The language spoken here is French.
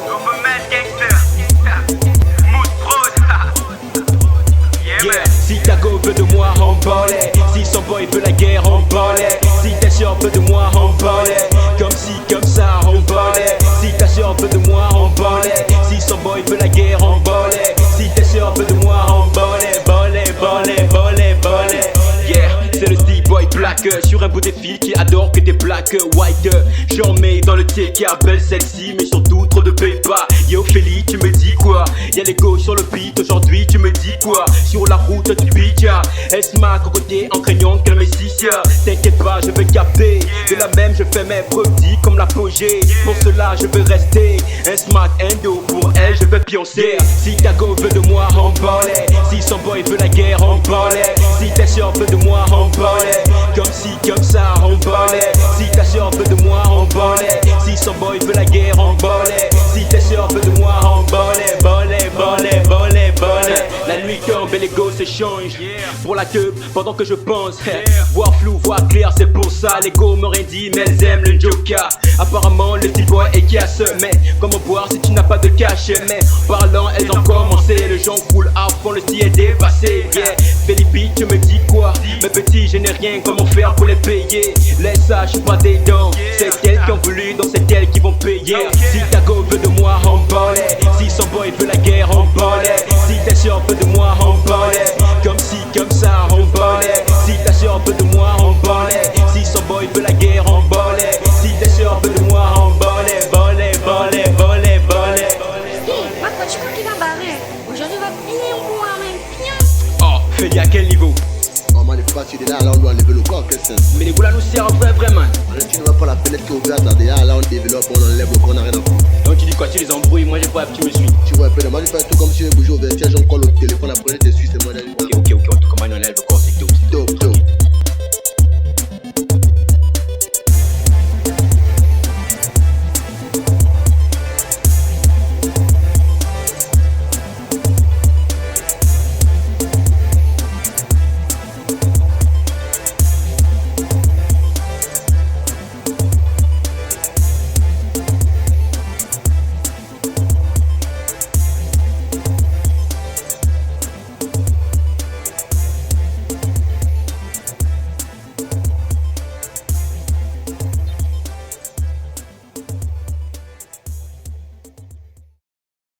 Overman Gangster. Mood Prod. Yeah, si ta go veut de moi, on balai. Si son boy veut la guerre, on balai. Si ta soeur veut de moi, on balai. Comme si, comme ça, on balai. Si ta soeur veut de moi, on balai. Si son boy veut la guerre, on balai. Si ta soeur veut de moi, on balai. Balai, balai, balai, balai. Yeah, c'est le D-boy black sur un bout des filles qui adore que t'es black white. J'en mets dans le TK, belle sexy, mais surtout trop de pépas. Yo Feli, tu me dis quoi? Y'a les gauches sur le beat, aujourd'hui tu me dis quoi? Sur la route tu bitch, Esma cocotier en craignant qu'elle me sisse. T'inquiète pas, je vais capter. De la même je fais mes preuves dits comme l'apogée. Pour cela je veux rester un smart endo. Pour elle je vais pioncer. Si ta go veut de moi, on balai. Si son boy veut la guerre, on balai. Si ta soeur veut de moi, on balai. Comme si, comme ça, on balai. Si ta soeur veut de moi, on balai. Si son boy veut la guerre, on balai. Si ta soeur veut de moi, on balai. Balai, balai, balai, balai. La nuit tombe et les go se changent. Pour la queue, pendant que je pense. Voir flou, voir clair, c'est pour ça. Les go m'auraient dit, mais elles aiment le joker. Apparemment, le petit boy est casse. Mais comment boire si tu n'as pas de cash? Mais parlant, elles ont commencé. Le genre coule à fond, le style est dépassé. Yeah, Felipe, tu me dis quoi? Mes petits, je n'ai rien, comment faire pour les payer? Laisse ça, je suis pas des dents. C'est elles qui ont voulu, donc c'est elles qui vont payer. Si ta go veut de moi, on balai. Si son boy veut la guerre, on balai. Si ta soeur veut de moi, on balai. Comme si, comme ça, on balai. Si ta soeur veut de moi, on balai. Si son boy veut la guerre, on balai. Si ta soeur veut de moi, on balai. Balai, balai, balai, balai. Papa, je crois qu'il va barrer. Aujourd'hui, on va finir au bois, même. Oh, Feli, à quel niveau? Oh man, il faut pas tirer là, là on doit lever le corps, qu'est-ce que c'est? Mais les goulas nous servent vraiment. Tu ne vois pas la fenêtre qui est ouverte là, déjà là on développe, on enlève le corps, on n'a rien à foutre. Donc tu dis quoi? Tu les embrouilles, moi j'ai pas, tu me suis. Tu vois un peu de mal, il fait tout comme si